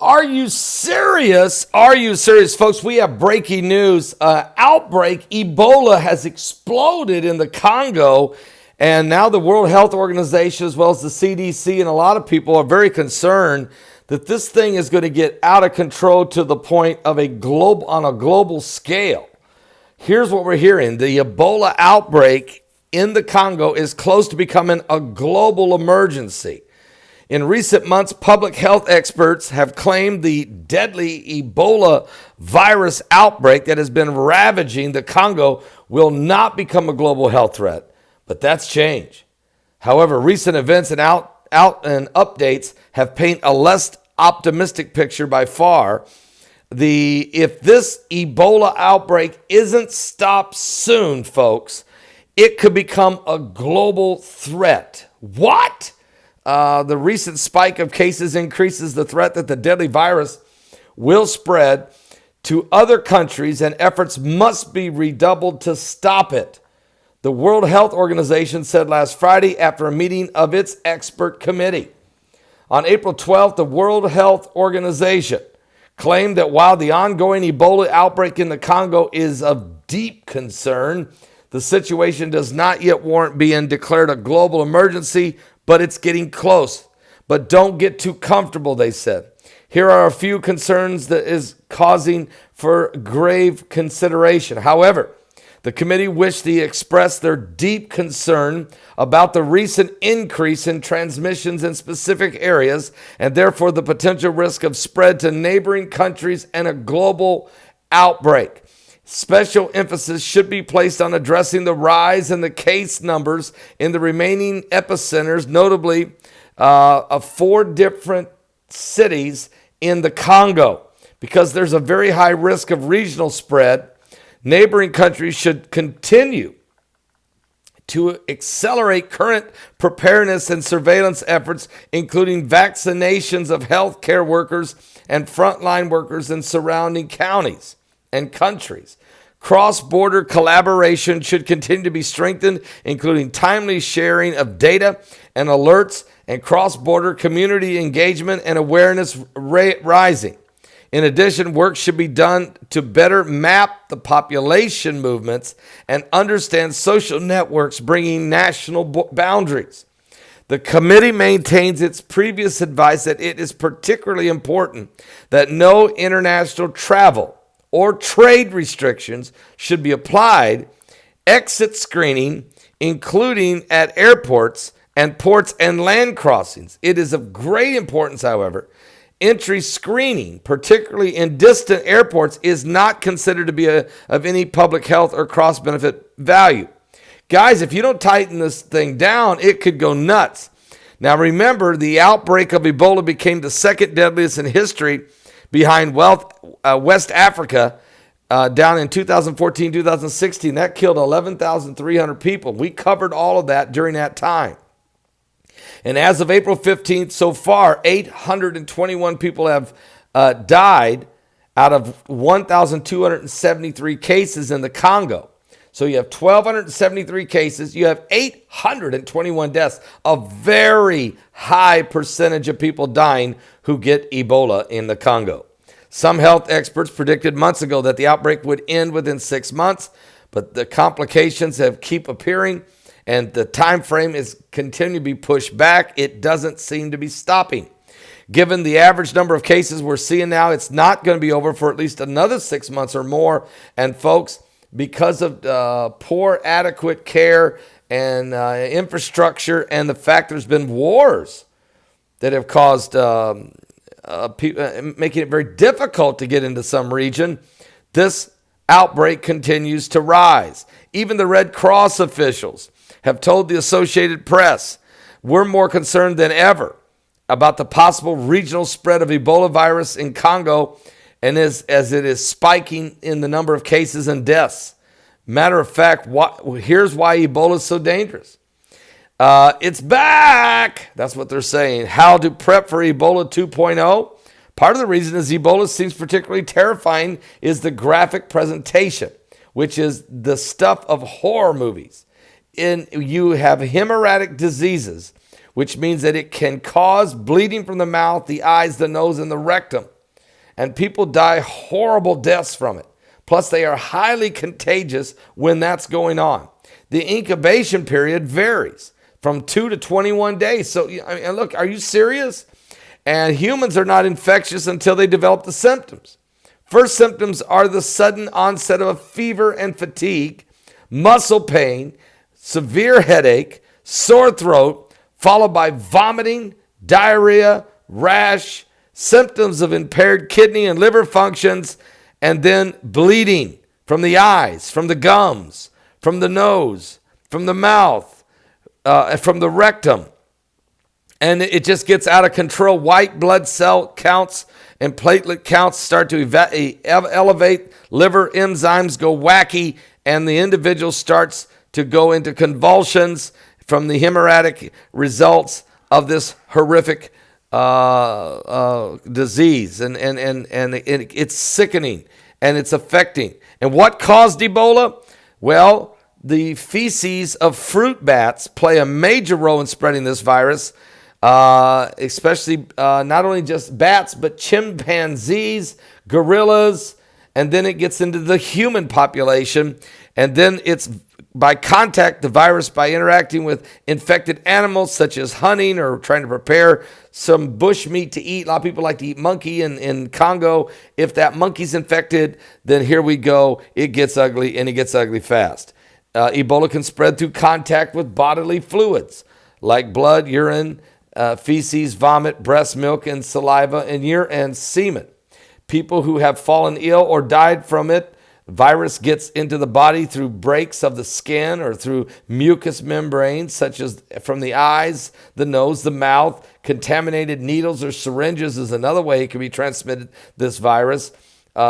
Are you serious? Are you serious, folks? We have breaking news. Outbreak, Ebola has exploded in the Congo, and now the World Health Organization, as well as the CDC, and a lot of people are very concerned that this thing is going to get out of control to the point of on a global scale. Here's what we're hearing. The Ebola outbreak in the Congo is close to becoming a global emergency. In recent months, public health experts have claimed the deadly Ebola virus outbreak that has been ravaging the Congo will not become a global health threat, but that's changed. However, recent events and updates have painted a less optimistic picture by far. If this Ebola outbreak isn't stopped soon, folks, it could become a global threat. What? The recent spike of cases increases the threat that the deadly virus will spread to other countries, and efforts must be redoubled to stop it. The World Health Organization said last Friday after a meeting of its expert committee. On April 12th, the World Health Organization claimed that while the ongoing Ebola outbreak in the Congo is of deep concern, the situation does not yet warrant being declared a global emergency, but it's getting close. But don't get too comfortable, they said. Here are a few concerns that is causing for grave consideration. However, the committee wished to express their deep concern about the recent increase in transmissions in specific areas and therefore the potential risk of spread to neighboring countries and a global outbreak. Special emphasis should be placed on addressing the rise in the case numbers in the remaining epicenters, notably of 4 different cities in the Congo. Because there's a very high risk of regional spread, neighboring countries should continue to accelerate current preparedness and surveillance efforts, including vaccinations of healthcare workers and frontline workers in surrounding counties and countries. Cross-border collaboration should continue to be strengthened, including timely sharing of data and alerts and cross-border community engagement and awareness rising. In addition, work should be done to better map the population movements and understand social networks bringing national boundaries. The committee maintains its previous advice that it is particularly important that no international travel or trade restrictions should be applied, exit screening, including at airports and ports and land crossings. It is of great importance, however, entry screening, particularly in distant airports, is not considered to be of any public health or cross-benefit value. Guys, if you don't tighten this thing down, it could go nuts. Now remember, the outbreak of Ebola became the second deadliest in history behind West Africa down in 2014-2016. That killed 11,300 people. We covered all of that during that time. And as of April 15th, so far, 821 people have died out of 1,273 cases in the Congo. So you have 1,273 cases. You have 821 deaths, a very high percentage of people dying who get Ebola in the Congo. Some health experts predicted months ago that the outbreak would end within 6 months, but the complications have keep appearing, and the time frame is continuing to be pushed back. It doesn't seem to be stopping. Given the average number of cases we're seeing now, it's not going to be over for at least another 6 months or more. And folks, because of poor adequate care and infrastructure and the fact there's been wars that have caused making it very difficult to get into some region, this outbreak continues to rise. Even the Red Cross officials have told the Associated Press, we're more concerned than ever about the possible regional spread of Ebola virus in Congo, and as it is spiking in the number of cases and deaths. Matter of fact, here's why Ebola is so dangerous. It's back. That's what they're saying. How to prep for Ebola 2.0. Part of the reason is Ebola seems particularly terrifying is the graphic presentation, which is the stuff of horror movies. You have hemorrhagic diseases which means that it can cause bleeding from the mouth, the eyes, the nose, and the rectum. And people die horrible deaths from it. Plus, they are highly contagious when that's going on. The incubation period varies from 2 to 21 days. So, look, are you serious? And humans are not infectious until they develop the symptoms. First symptoms are the sudden onset of a fever and fatigue, muscle pain, severe headache, sore throat, followed by vomiting, diarrhea, rash, symptoms of impaired kidney and liver functions, and then bleeding from the eyes, from the gums, from the nose, from the mouth, from the rectum. And it just gets out of control. White blood cell counts and platelet counts start to elevate. Liver enzymes go wacky, and the individual starts to go into convulsions from the hemorrhagic results of this horrific disease. And it's sickening, and it's affecting. And what caused Ebola? Well, the feces of fruit bats play a major role in spreading this virus, especially not only just bats, but chimpanzees, gorillas, and then it gets into the human population. And then it's by contact, the virus, by interacting with infected animals, such as hunting or trying to prepare some bush meat to eat. A lot of people like to eat monkey in Congo. If that monkey's infected, then here we go. It gets ugly, and it gets ugly fast. Ebola can spread through contact with bodily fluids like blood, urine, feces, vomit, breast milk, and saliva, and semen. People who have fallen ill or died from it, virus gets into the body through breaks of the skin or through mucous membranes, such as from the eyes, the nose, the mouth. Contaminated needles or syringes is another way it can be transmitted, this virus.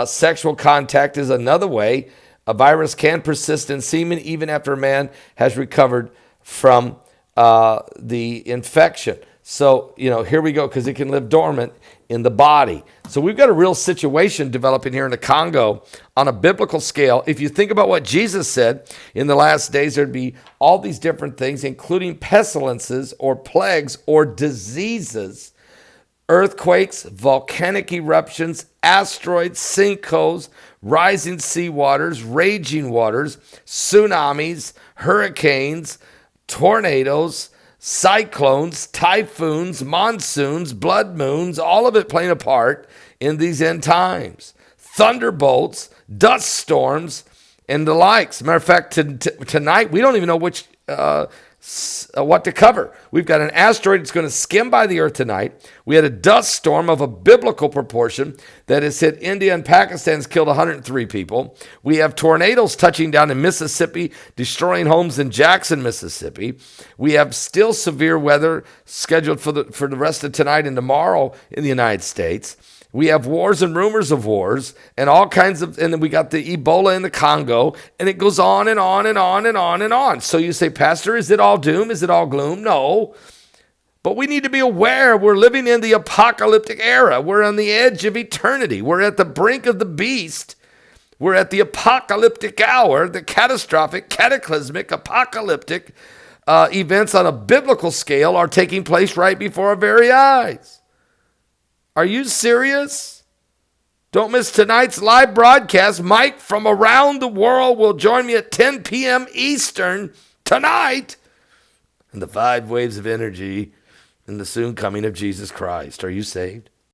Sexual contact is another way. A virus can persist in semen even after a man has recovered from the infection. So, here we go, because it can live dormant in the body. So we've got a real situation developing here in the Congo on a biblical scale. If you think about what Jesus said, in the last days there'd be all these different things, including pestilences or plagues or diseases, earthquakes, volcanic eruptions, asteroids, sinkholes, rising sea waters, raging waters, tsunamis, hurricanes, tornadoes, cyclones, typhoons, monsoons, blood moons, all of it playing a part in these end times. Thunderbolts, dust storms, and the likes. Matter of fact, tonight, we don't even know what to cover. We've got an asteroid that's going to skim by the earth tonight. We had a dust storm of a biblical proportion that has hit India and Pakistan, has killed 103 people. We have tornadoes touching down in Mississippi, destroying homes in Jackson, Mississippi. We have still severe weather scheduled for the rest of tonight and tomorrow in the United States. We have wars and rumors of wars and all kinds of, and then we got the Ebola in the Congo, and it goes on and on and on and on and on. So you say, Pastor, is it all doom? Is it all gloom? No. But we need to be aware we're living in the apocalyptic era. We're on the edge of eternity. We're at the brink of the beast. We're at the apocalyptic hour, the cataclysmic, apocalyptic events on a biblical scale are taking place right before our very eyes. Are you serious? Don't miss tonight's live broadcast. Mike from around the world will join me at 10 p.m. Eastern tonight. And the 5 waves of energy and the soon coming of Jesus Christ. Are you saved?